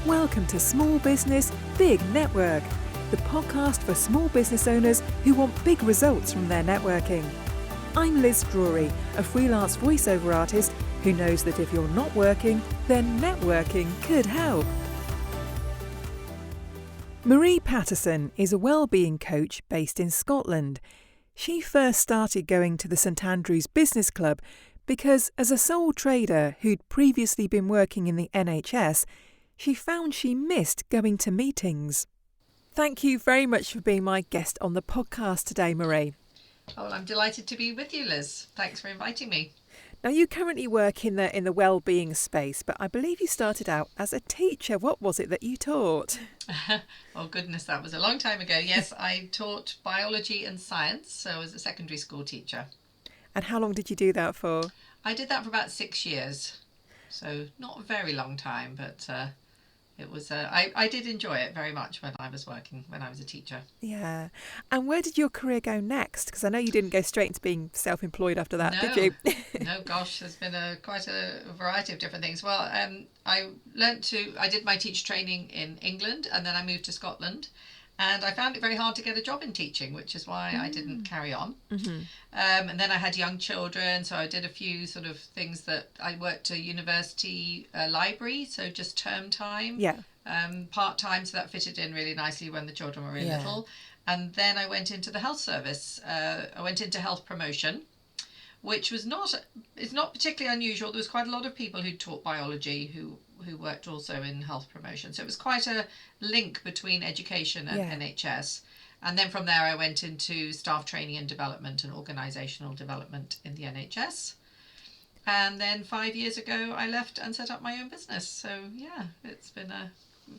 Welcome to Small Business, Big Network, the podcast for small business owners who want big results from their networking. I'm Liz Drury, a freelance voiceover artist who knows that if you're not working, then networking could help. Marie Paterson is a wellbeing coach based in Scotland. She first started going to the St Andrews Business Club because, as a sole trader who'd previously been working in the NHS, she found she missed going to meetings. Thank you very much for being my guest on the podcast today, Marie. Oh, well, I'm delighted to be with you, Liz. Thanks for inviting me. Now, you currently work in the wellbeing space, but I believe you started out as a teacher. What was it that you taught? Oh, goodness, that was a long time ago. Yes, I taught biology and science, so I was a secondary school teacher. And how long did you do that for? I did that for about 6 years, so not a very long time, but it was. I did enjoy it very much when I was a teacher. Yeah. And where did your career go next? Because I know you didn't go straight into being self-employed after that, did you? No, gosh, there's been quite a variety of different things. Well, I did my teacher training in England, and then I moved to Scotland. And I found it very hard to get a job in teaching, which is why I didn't carry on. Mm-hmm. And then I had young children, so I did a few sort of things that I worked at university library, so just term time, part-time, so that fitted in really nicely when the children were really little. And then I went into the health service. I went into health promotion, which is not particularly unusual. There was quite a lot of people who taught biology who worked also in health promotion. So it was quite a link between education and NHS. And then from there I went into staff training and development and organisational development in the NHS. And then 5 years ago I left and set up my own business. So yeah, it's been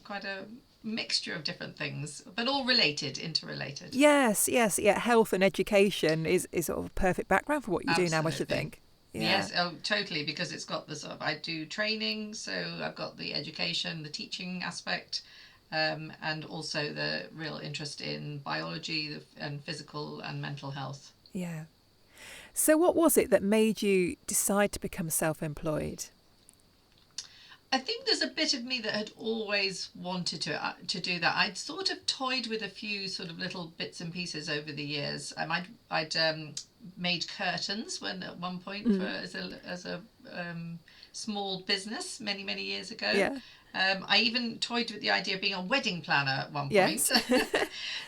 quite a mixture of different things, but all interrelated. Yes. Health and education is sort of a perfect background for what you do now, I should think. Yeah. Yes, totally, because it's got the sort of, I do training, so I've got the education, the teaching aspect, and also the real interest in biology and physical and mental health. Yeah. So what was it that made you decide to become self-employed? I think there's a bit of me that had always wanted to do that. I'd sort of toyed with a few sort of little bits and pieces over the years. I'd made curtains at one point as a small business many years ago. Yeah. I even toyed with the idea of being a wedding planner at one point. Yes.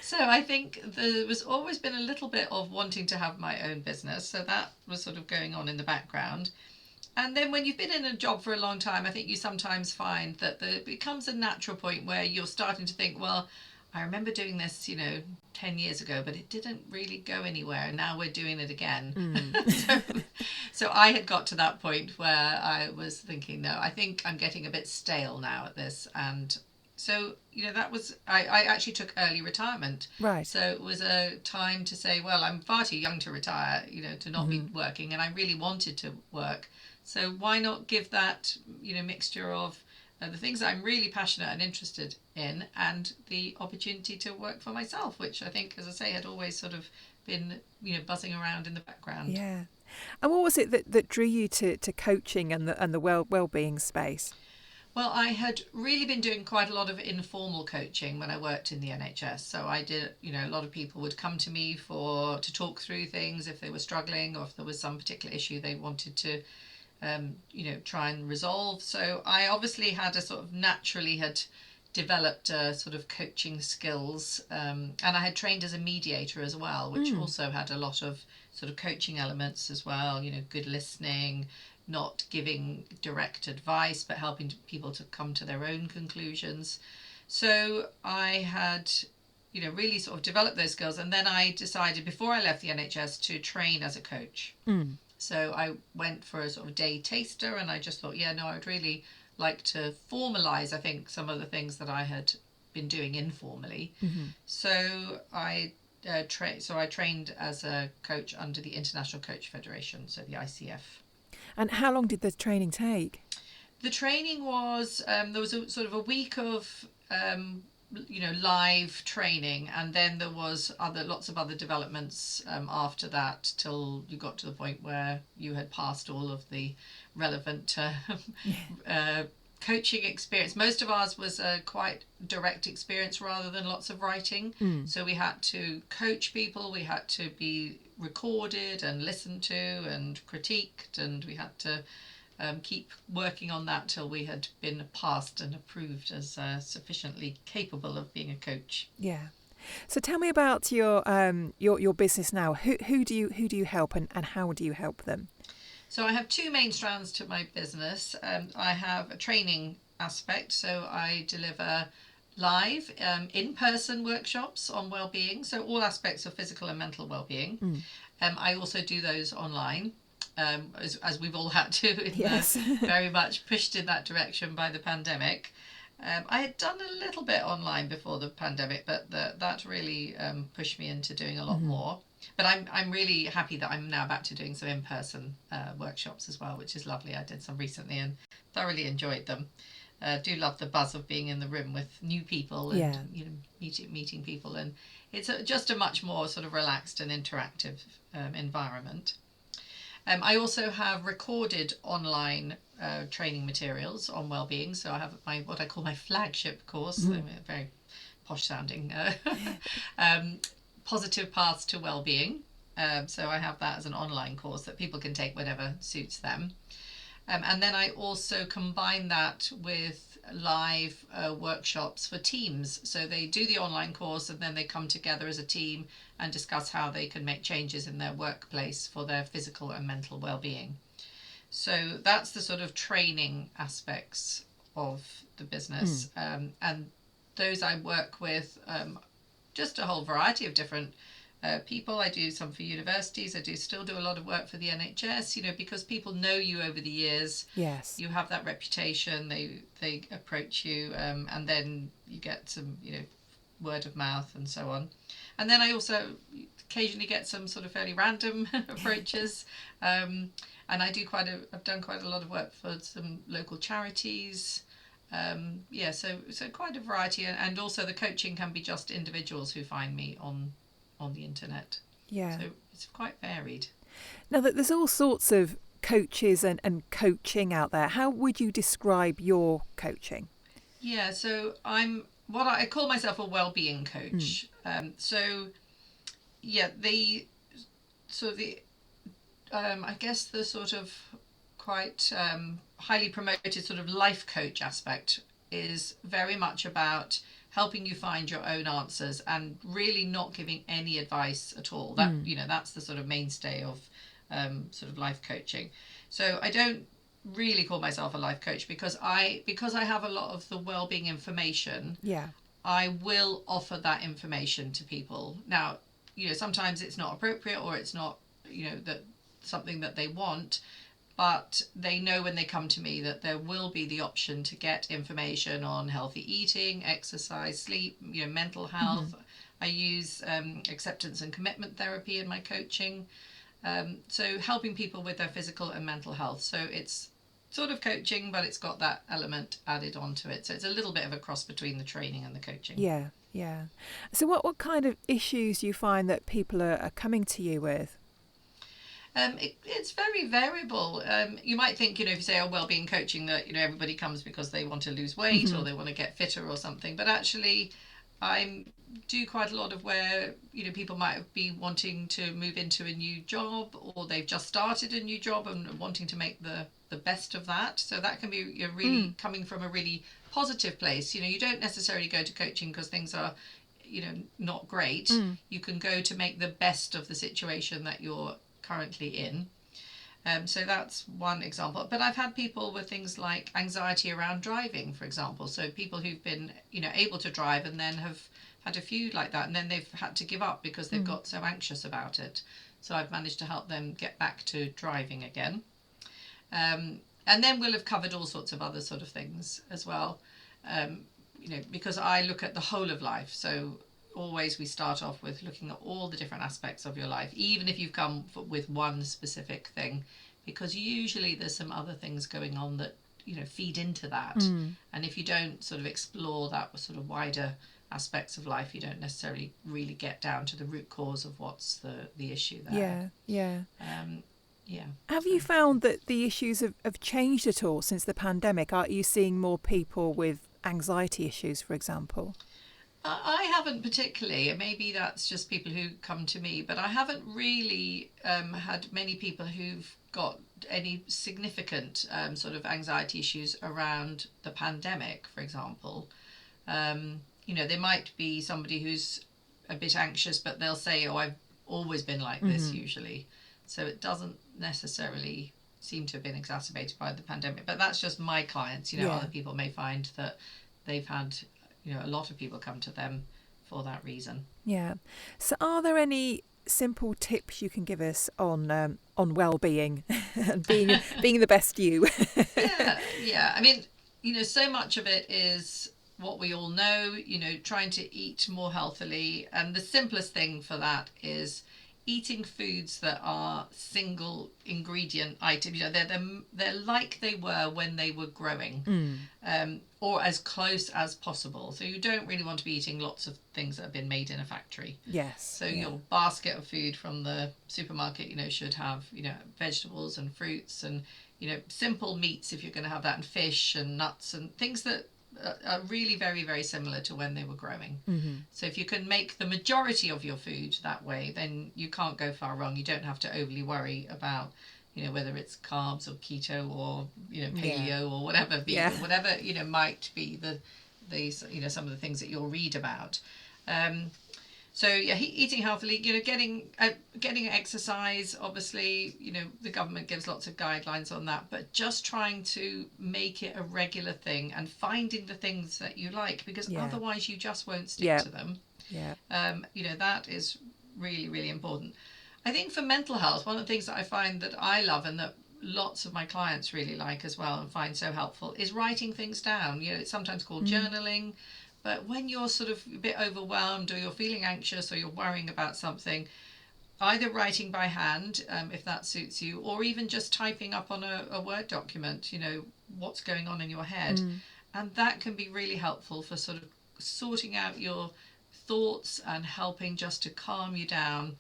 So I think there was always been a little bit of wanting to have my own business. So that was sort of going on in the background. And then when you've been in a job for a long time, I think you sometimes find that it becomes a natural point where you're starting to think, well, I remember doing this, 10 years ago, but it didn't really go anywhere. And now we're doing it again. So I had got to that point where I was thinking, no, I think I'm getting a bit stale now at this. And so, that was, I actually took early retirement. Right. So it was a time to say, well, I'm far too young to retire, to not be working. And I really wanted to work. So why not give that, mixture of the things that I'm really passionate and interested in and the opportunity to work for myself, which I think, as I say, had always sort of been, buzzing around in the background. Yeah. And what was it that drew you to coaching and the wellbeing space? Well, I had really been doing quite a lot of informal coaching when I worked in the NHS. So I did, a lot of people would come to me to talk through things if they were struggling or if there was some particular issue they wanted to try and resolve. So I obviously had naturally had developed sort of coaching skills, and I had trained as a mediator as well, which also had a lot of sort of coaching elements as well, good listening, not giving direct advice, but helping people to come to their own conclusions. So I had, really sort of developed those skills. And then I decided before I left the NHS to train as a coach. So I went for a sort of day taster and I just thought, I would really like to formalise, I think, some of the things that I had been doing informally. So I trained as a coach under the International Coach Federation, so the ICF. And how long did the training take? The training was, there was a sort of a week of live training, and then there was lots of other developments after that till you got to the point where you had passed all of the relevant coaching experience, most of ours was a quite direct experience rather than lots of writing. So we had to coach people, we had to be recorded and listened to and critiqued, and we had to keep working on that till we had been passed and approved as sufficiently capable of being a coach. Yeah. So tell me about your business now. Who do you help, and how do you help them? So I have two main strands to my business. I have a training aspect, so I deliver live in-person workshops on well-being, so all aspects of physical and mental well-being. I also do those online, as we've all had to, Yes. very much pushed in that direction by the pandemic. I had done a little bit online before the pandemic, but that really pushed me into doing a lot more. But I'm really happy that I'm now back to doing some in-person workshops as well, which is lovely. I did some recently and thoroughly enjoyed them. Do love the buzz of being in the room with new people and meeting people, and it's just a much more sort of relaxed and interactive environment. I also have recorded online training materials on well-being. So I have what I call my flagship course, very posh sounding, Positive Paths to Well-being. So I have that as an online course that people can take whenever suits them. And then I also combine that with live workshops for teams. So they do the online course and then they come together as a team and discuss how they can make changes in their workplace for their physical and mental well-being. So that's the sort of training aspects of the business. And those I work with just a whole variety of different people. I do some for universities. I still do a lot of work for the NHS, because people know you over the years. Yes. You have that reputation. They approach you, and then you get some, word of mouth and so on. And then I also occasionally get some sort of fairly random approaches. And I've done quite a lot of work for some local charities. So quite a variety, and also the coaching can be just individuals who find me on the internet. Yeah. So it's quite varied. Now that there's all sorts of coaches and coaching out there, how would you describe your coaching? Yeah, so I call myself a well-being coach. I guess the sort of quite highly promoted sort of life coach aspect is very much about helping you find your own answers and really not giving any advice at all. That's the sort of mainstay of sort of life coaching. So I don't really call myself a life coach because I have a lot of the well-being information. Yeah. I will offer that information to people. Now, sometimes it's not appropriate or it's not, that something that they want, but they know when they come to me that there will be the option to get information on healthy eating, exercise, sleep, mental health. I use acceptance and commitment therapy in my coaching. So helping people with their physical and mental health. So it's sort of coaching, but it's got that element added onto it. So it's a little bit of a cross between the training and the coaching. Yeah, yeah. So what kind of issues do you find that people are coming to you with? It's very variable. You might think, if you say well-being coaching, that everybody comes because they want to lose weight or they want to get fitter or something. But actually, I do quite a lot of where people might be wanting to move into a new job, or they've just started a new job and wanting to make the best of that. So that can be really coming from a really positive place. You don't necessarily go to coaching because things are not great. You can go to make the best of the situation that you're currently in. So that's one example. But I've had people with things like anxiety around driving, for example. So people who've been able to drive and then have had a few like that, and then they've had to give up because they've got so anxious about it. So I've managed to help them get back to driving again. And then we'll have covered all sorts of other sort of things as well, because I look at the whole of life. So always we start off with looking at all the different aspects of your life, even if you've come with one specific thing, because usually there's some other things going on that feed into that. And if you don't sort of explore that sort of wider aspects of life, you don't necessarily really get down to the root cause of what's the issue there. Yeah. Have you found that the issues have changed at all since the pandemic? Are you seeing more people with anxiety issues, for example? I haven't particularly. Maybe that's just people who come to me, but I haven't really had many people who've got any significant sort of anxiety issues around the pandemic, for example. There might be somebody who's a bit anxious, but they'll say, "Oh, I've always been like this," usually. So it doesn't necessarily seem to have been exacerbated by the pandemic. But that's just my clients. Other people may find that they've had a lot of people come to them for that reason. Yeah. So are there any simple tips you can give us on well-being and being the best you? Yeah. I mean, so much of it is what we all know, trying to eat more healthily. And the simplest thing for that is eating foods that are single ingredient items. They're like they were when they were growing, or as close as possible. So you don't really want to be eating lots of things that have been made in a factory. Yes. So your basket of food from the supermarket, should have vegetables and fruits and simple meats if you're going to have that, and fish and nuts and things that are really very, very similar to when they were growing. So if you can make the majority of your food that way, then you can't go far wrong. You don't have to overly worry about whether it's carbs or keto or paleo or whatever vegan, whatever might be the some of the things that you'll read about. So eating healthily, getting exercise. Obviously, the government gives lots of guidelines on that, but just trying to make it a regular thing and finding the things that you like, because otherwise you just won't stick to them. Yeah. That is really, really important. I think for mental health, one of the things that I find that I love and that lots of my clients really like as well and find so helpful is writing things down. It's sometimes called journaling. But when you're sort of a bit overwhelmed or you're feeling anxious or you're worrying about something, either writing by hand, if that suits you, or even just typing up on a Word document, what's going on in your head. And that can be really helpful for sort of sorting out your thoughts and helping just to calm you down.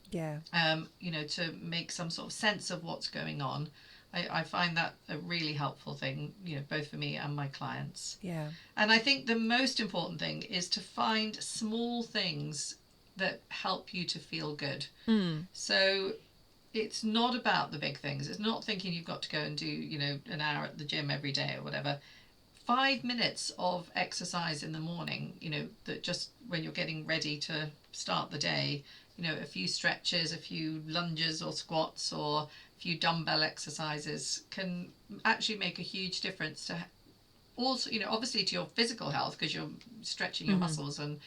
Yeah. To make some sort of sense of what's going on. I find that a really helpful thing, both for me and my clients. Yeah. And I think the most important thing is to find small things that help you to feel good. So it's not about the big things. It's not thinking you've got to go and do, an hour at the gym every day or whatever. 5 minutes of exercise in the morning, that just when you're getting ready to start the day, a few stretches, a few lunges or squats or a few dumbbell exercises can actually make a huge difference to also, obviously to your physical health, because you're stretching your muscles and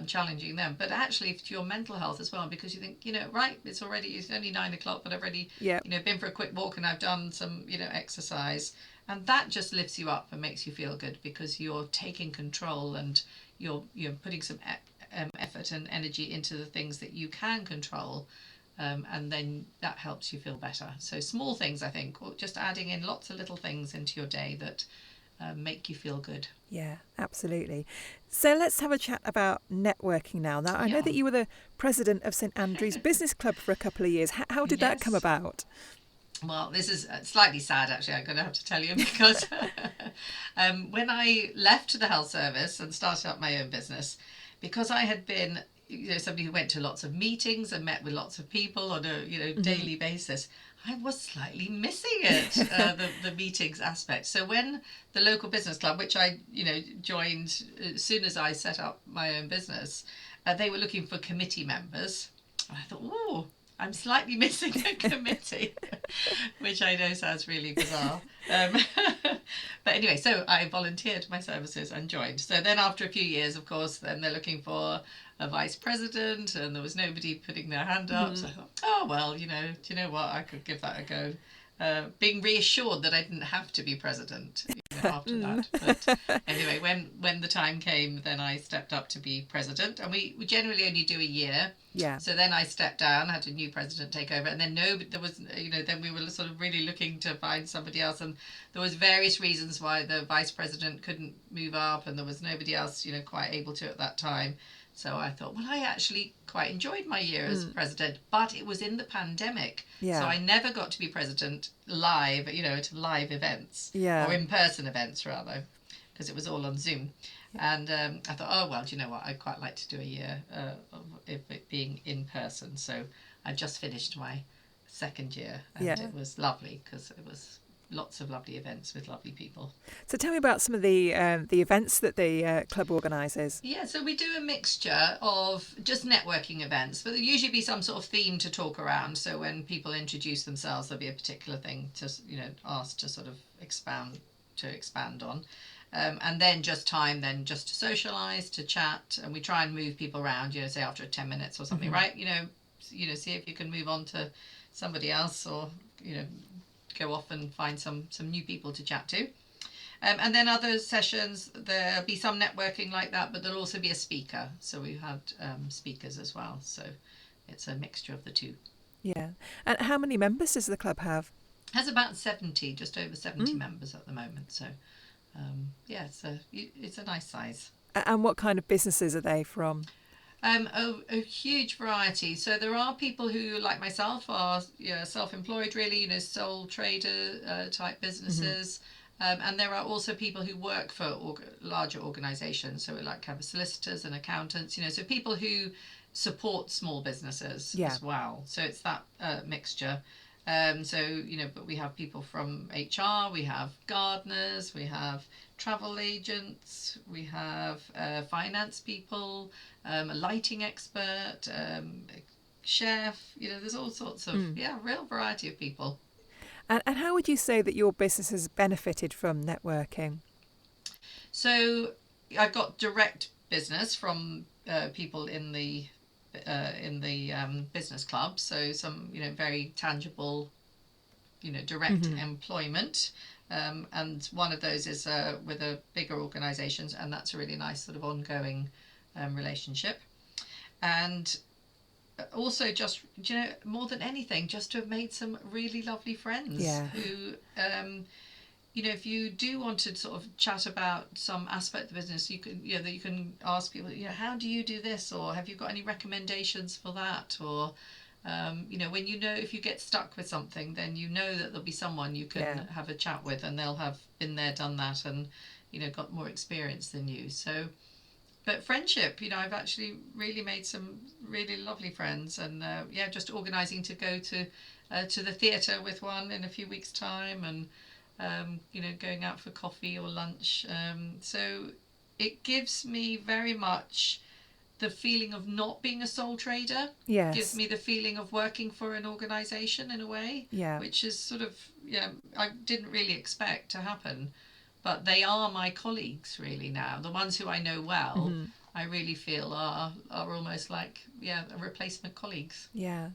challenging them, but actually to your mental health as well, because you think, right, it's only 9 o'clock, but I've already, been for a quick walk and I've done some, exercise. And that just lifts you up and makes you feel good because you're taking control and you're putting some effort and energy into the things that you can control, and then that helps you feel better. So small things, I think, or just adding in lots of little things into your day that make you feel good. Yeah, absolutely. So let's have a chat about networking now. Now, I know that you were the president of St Andrew's Business Club for a couple of years. How did that come about? Well, this is slightly sad, actually, I'm going to have to tell you, because when I left the health service and started up my own business, because I had been somebody who went to lots of meetings and met with lots of people on a daily basis, I was slightly missing it, the meetings aspect. So when the local business club, which I joined as soon as I set up my own business, they were looking for committee members. And I thought, oh, I'm slightly missing a committee, which I know sounds really bizarre. But anyway, so I volunteered my services and joined. So then after a few years, of course, then they're looking for a vice president, and there was nobody putting their hand up. So I thought, oh, well, do you know what? I could give that a go. Being reassured that I didn't have to be president after that. But anyway, when the time came, then I stepped up to be president, and we generally only do a year. Yeah. So then I stepped down, had a new president take over, and then there was, then we were sort of really looking to find somebody else, and there was various reasons why the vice president couldn't move up, and there was nobody else, quite able to at that time. So I thought, well, I actually quite enjoyed my year as president, but it was in the pandemic. Yeah. So I never got to be president live, at live events, or in-person events rather, because it was all on Zoom. And I thought, oh, well, do you know what? I'd quite like to do a year of it being in person. So I just finished my second year, and it was lovely because it was lots of lovely events with lovely people. So tell me about some of the events that the club organises. Yeah, so we do a mixture of just networking events, but there'll usually be some sort of theme to talk around. So when people introduce themselves, there'll be a particular thing to ask to sort of expand on. And then just time then just to socialise, to chat, and we try and move people around, say after 10 minutes or something, right? See if you can move on to somebody else, or go off and find some new people to chat to. And then other sessions, there'll be some networking like that, but there'll also be a speaker. So we've had speakers as well. So it's a mixture of the two. Yeah. And how many members does the club have? It has about 70, just over 70 members at the moment. So it's a nice size. And what kind of businesses are they from? A huge variety. So there are people who, like myself, are self-employed, really, sole trader type businesses. And there are also people who work for larger organisations. So we have solicitors and accountants, so people who support small businesses as well. So it's that mixture. But we have people from HR, we have gardeners, we have travel agents, we have finance people, a lighting expert, a chef, there's all sorts of, real variety of people. And how would you say that your business has benefited from networking? So I've got direct business from people in the business club, so some very tangible direct employment, and one of those is with a bigger organisations, and that's a really nice sort of ongoing relationship. And also just more than anything, just to have made some really lovely friends who if you do want to sort of chat about some aspect of the business, you can ask people, how do you do this, or have you got any recommendations for that, or when if you get stuck with something, then that there'll be someone you can have a chat with, and they'll have been there, done that, and got more experience than you. So, but friendship, I've actually really made some really lovely friends, and just organising to go to the theatre with one in a few weeks' time, and going out for coffee or lunch. So it gives me very much the feeling of not being a sole trader. Yes. Gives me the feeling of working for an organisation in a way, which is sort of, I didn't really expect to happen. But they are my colleagues really now. The ones who I know well, I really feel are almost like, replacement colleagues. Yeah.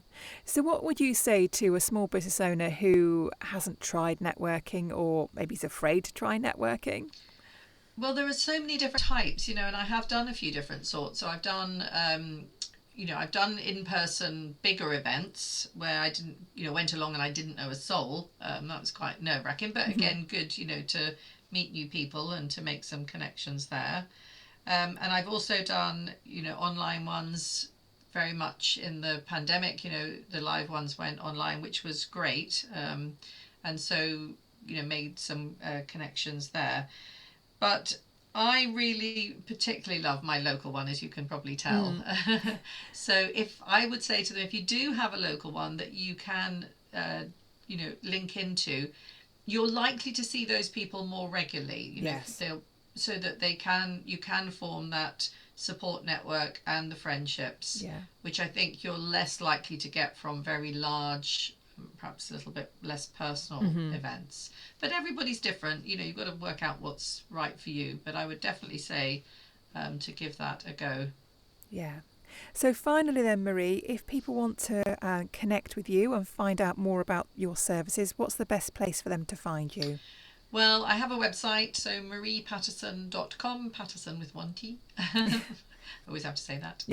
So what would you say to a small business owner who hasn't tried networking, or maybe is afraid to try networking? Well, there are so many different types, and I have done a few different sorts. So I've done, I've done in-person bigger events where I didn't, went along and I didn't know a soul. That was quite nerve-wracking, but again, good, to meet new people and to make some connections there. And I've also done, online ones very much in the pandemic. The live ones went online, which was great. And so, made some connections there. But I really particularly love my local one, as you can probably tell. So if I would say to them, if you do have a local one that you can, link into, you're likely to see those people more regularly. So that you can form that support network and the friendships, which I think you're less likely to get from very large, perhaps a little bit less personal events. But everybody's different. You've got to work out what's right for you. But I would definitely say to give that a go. Yeah. So finally then, Marie, if people want to connect with you and find out more about your services, what's the best place for them to find you? Well, I have a website, so mariepaterson.com, Paterson with one T. Always have to say that.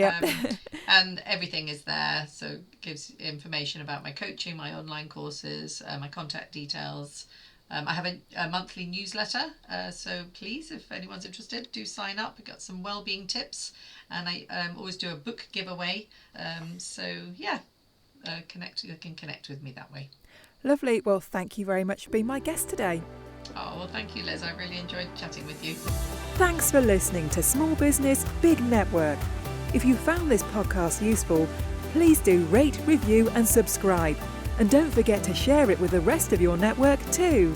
And everything is there, so it gives information about my coaching, my online courses, my contact details, I have a monthly newsletter, so please, if anyone's interested, do sign up. We've got some wellbeing tips, and I always do a book giveaway. You can connect with me that way. Lovely. Well, thank you very much for being my guest today. Oh, well, thank you, Liz. I really enjoyed chatting with you. Thanks for listening to Small Business, Big Network. If you found this podcast useful, please do rate, review and subscribe. And don't forget to share it with the rest of your network too.